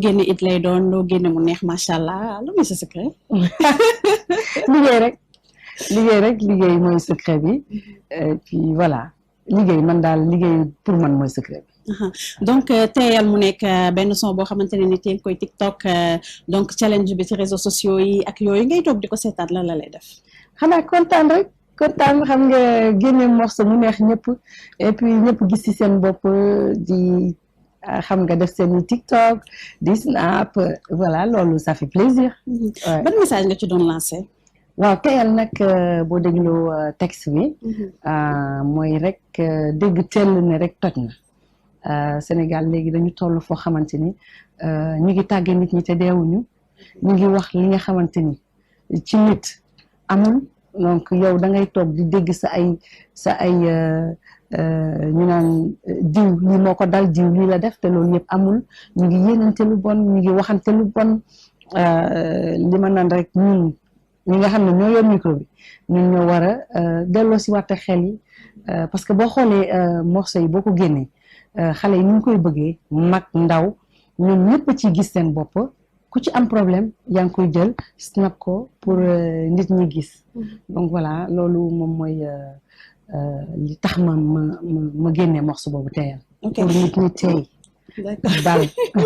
génne it lay doon loo génne mu neex macha allah lu muy sa secret. liggéey mooy secret bi et puis voilà liggéey man daal liggéey pour man mooy secret bi. donc teeyal mu nekk benn son boo xamante ne ni tey koy TikTok donc challenge bi ci réseaux sociaux yi ak yooyu ngay toog di ko seetaat lan la lay def. xanaa kontaan rek kontaan xam nga génne morceau mu neex ñëpp et puis ñëpp gis ci seen bopp di xam nga def seen TikTok di snap voilà loolu ça fait plaisir. ban message nga ci doon lancé. waaw teyal nag boo dégloo texte bi mooy rek dégg tell ne rek toj na Sénégal léegi dañu toll foo xamante ni ñu ngi tàggee nit ñi te deewuñu ñu ngi wax li nga xamante ni ci nit amul donc yow da ngay toog di dégg sa ay ñu naan diw lii moo ko dal diw lii la def te loolu yëpp amul ñu ngi yéenante lu bon ñu ngi waxante lu bon li ma naan rek ñun ñi nga xam ne ñoo yor micro bi ñun ñoo war a delloo si waate xel yi parce que boo xoolee morceau yi boo ko génnee xale yi ni ñu koy bëggee mag ndaw ñoom ñëpp ci gis seen bopp ku ci am problème yaa ngi koy jël snap ko pour nit ñi gis donc voilà loolu moom mooy li tax ma génnee morceau boobu teyal pour nit ñi tey daal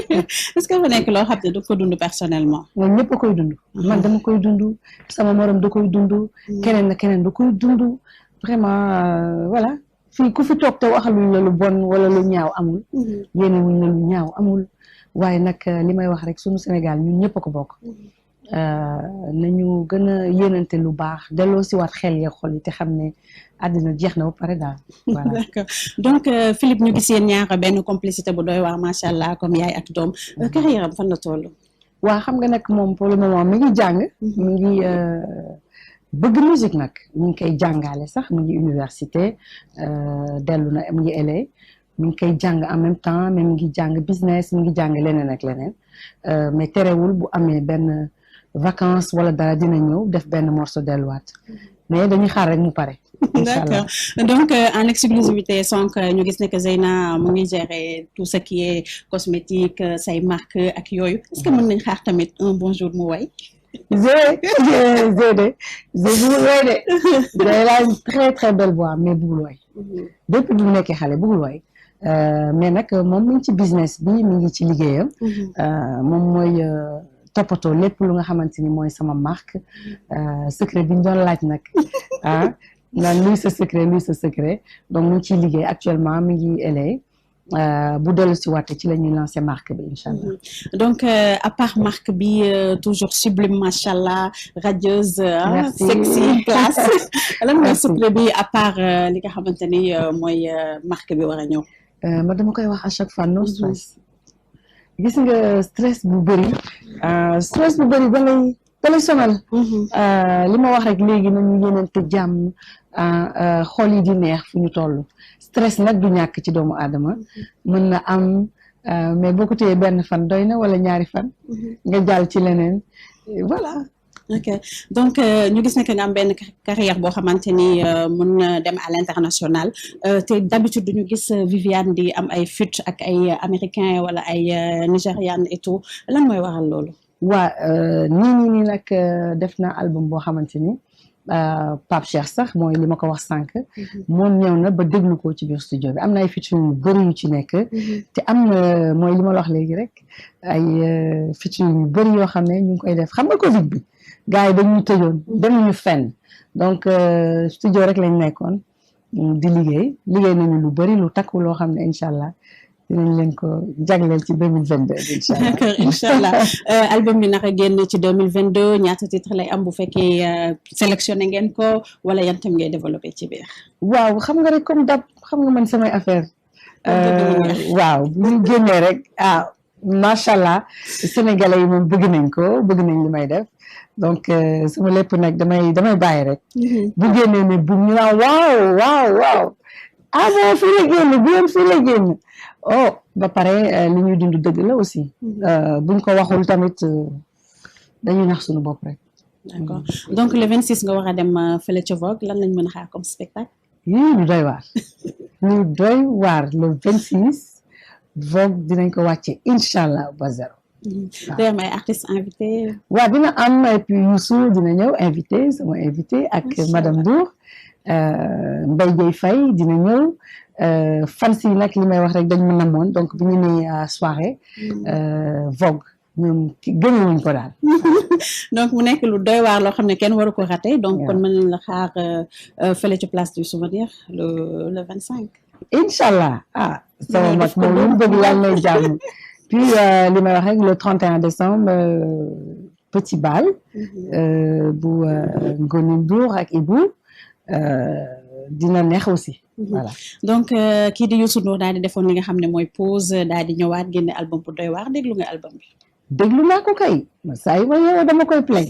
est-ce que fa nekk loo xam ne du ko dund personnellement. ñoom ñëpp a koy dund man dama koy dund sama morom da koy dund keneen na keneen da koy dund vraiment voilà fii ku fi toog te waxaluñ la lu bon wala lu ñaaw amul yéene wuñ la lu ñaaw amul waaye nag li may wax rek sunu Sénégal ñun ñëpp a ko bokk nañu gën a yéenante lu baax delloo si waat xel ya xol yi te xam ne àddina jeex na ba pare daal voilà. D'accord donc Philippe ñu gis yéen ñaar benn complicité bu doy waar macha allah comme yaay ak doom carrière am fan la toll. waa xam nga nag moom pour le moment mi ngi jàng mi ngi bëgg musique nag mi ngi koy jàngale sax mi ngi université dellu na mi ngi LA mi ngi koy jàng en même temps mais mi ngi jàng business mi ngi jàng leneen ak leneen mais terewul bu amee benn vacances wala dara dina ñëw def benn morceau delluwaat mais dañuy xaar rek mu pare. D'accord donc en exclusivité donc ñu gis ne que Zeyna mu ngi gérer tout ce qui est cosmétique say marque ak yooyu est-ce que mën nañ xaar tamit un bon jour mu way. Zé bugul way de day la une très très belle voix mais bugul way depuis bu mu nekkee xale bugul way mais nag moom mi ngi ci business bi mi ngi ci liggéeyam moom mooy toppatoo lépp lu nga xamante ni mooy sama marque secret bi ñu doon laaj nag naan luy sa secret donc mu ngi ciy liggéey actuellement mi ngi LA bu dellu si waate ci la ñuy lancer marque bi incha allah. donc à part marque bi toujours sublime macha allah radieuse. sexy classe. lan mooy secret bi à part li nga xamante ni mooy marque bi war a ñëw. ma dama koy wax à chaque fois no stress. gis nga stress bu bëri da lay sonal. li ma wax rek léegi nañu yéenante jàmm xol yi di neex fu ñu toll stress nag du ñàkk ci doomu aadama mën na am mais boo ko téyee benn fan doy na wala ñaari fan nga jàll ci leneen voilà. ok donc ñu gis ne que nga am benn carrière boo xamante ni mën na dem à l'international te d'habitude duñu gis Viviane di am ay feat ak ay américain wala ay nigériane et tout lan mooy waral loolu. waa nii nag def na album boo xamante ni Pape Cheikh sax mooy li ma ko wax sànq moom ñëw na ba déglu ko ci biir studio bi am na ay featuring yu bëri yu ci nekk te am na mooy li ma la wax léegi rek ay featuring yu bëri yoo xam ne ñu ngi koy def xam nga Covid bi gars yi dañuy tëjoon demuñu fenn donc studio rek lañ nekkoon di liggéey nañu lu bëri lu takku loo xam ne incha allah dinañ leen ko jagleel ci 2022 incha allah. D'accord incha allah album bi naka génn ci 2022 ñaata titre lay am bu fekkee sélectionné ngeen ko wala yan tam ngay développé ci biir. waaw xam nga rek comme dab xam nga man samay affaire waaw bu ñu génnee rek macha allah sénégalais yi moom bëgg nañ li may def donc sama lépp nag damay bàyyi rek. bu génnee ne bu ñu naan waaw bon fii la génn bu yem fii la génn. ba pare li ñuy dund dëgg la aussi buñ ko waxul tamit dañuy nax suñu bopp rek. D'accord donc le 26 nga war a dem fële ca Vogue lan lañ mën a xaar comme spectacle. lu doy waar le 26 Vogue dinañ ko wàcce incha allah ba zéro. day am ay artistes invités. waaw dina am et puis Youssou dina ñëw invité sama invité ak madame Ndour Mbaye Dieye Faye dina ñëw fans yi nag li may wax rek dañ ma namoon donc bi ñu nee soirée Vogue ñoom gënuñu ko daal. donc mu nekk lu doy waar loo xam ne kenn waru ko raté donc kon mën nañ la xaar fële ci place du souvenir le 25. incha allah sama mag moom lu mu bëgg yàlla nay jàmm. puis li may wax rek le 31 décembre petit bal bu Ngoni Ndour ak Ibou dina neex aussi. voilà donc kii di Youssou Ndour daal di defoon li nga xam ne mooy pause daal di ñëwaat génne album bu doy waar déglu nga album bi. déglu naa ko kay saa yi ma yeewoo dama koy play.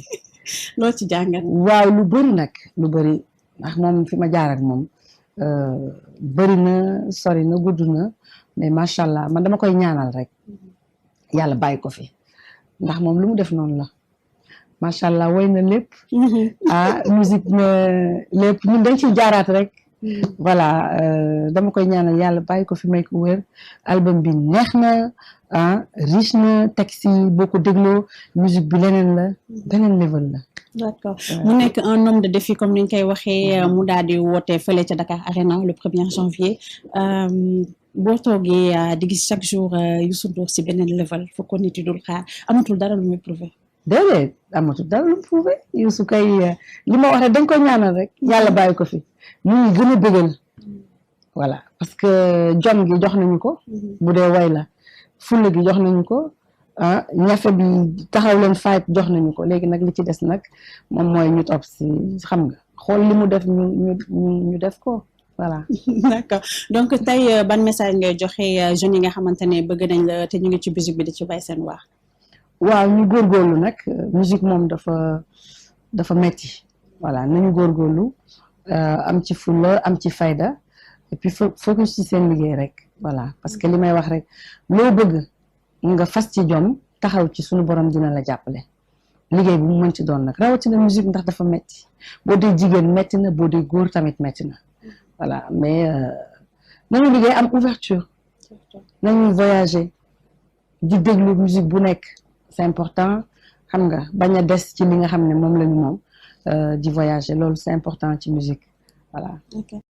loo ci jàngat. waaw lu bëri nag lu bëri ndax moom fi ma jaar ak moom bëri na sori na gudd na mais macha allah man dama koy ñaanal rek yàlla bàyyi ko fi ndax moom lu mu def noonu la macha allah woy na lépp. musique na lépp ñun dañ ciy jaaraat rek. voilà dama koy ñaanal yàlla bàyyi ko fi may ko wér album bi neex na riche na texte yi boo ko dégloo musique bi leneen la beneen level la. d'accord mu nekk un homme de défi comme ni ñu koy waxee mu daal di woote fële ca Dakar Arena le 1er janvier boo toogee di gis chaque jour Youssou Ndour si beneen level foo ko nit yi dul xaar amatul dara lu muy prouver. déedéet amatul dara lu mu prouver Youssou kay li ma wax rek dañ koy ñaanal rek yàlla bàyyi ko fi. ñu ngi gën a bëggal voilà parce que jom gi jox nañu ko bu dee way la fulla gi jox nañu ko ñafe bi taxaw leen fight jox nañu ko léegi nag li ci des nag moom mooy ñu topp si xam nga xool li mu def ñu def ko voilà. d'accord donc tey ban message ngay joxe jeunes yi nga xamante ne bëgg nañ la te ñu ngi ci musique bi di ci bay seen waar. waaw ñu góorgóorlu nag musique moom dafa metti voilà nañu góorgóorlu. am ci fulla am ci fayda et puis focus ci seen liggéey rek voilà parce que li may wax rek loo bëgg nga fas ci jom taxaw ci suñu borom dina la jàppale liggéey bu mu mën ci doon nag rawatina musique ndax dafa metti boo dee jigéen metti na boo dee góor tamit metti na voilà mais nañu liggéey am ouverture nañu voyager di déglu musique bu nekk c'est important xam nga bañ a des ci li nga xam ne moom lañu moom di voyager loolu c'est important ci musique voilà.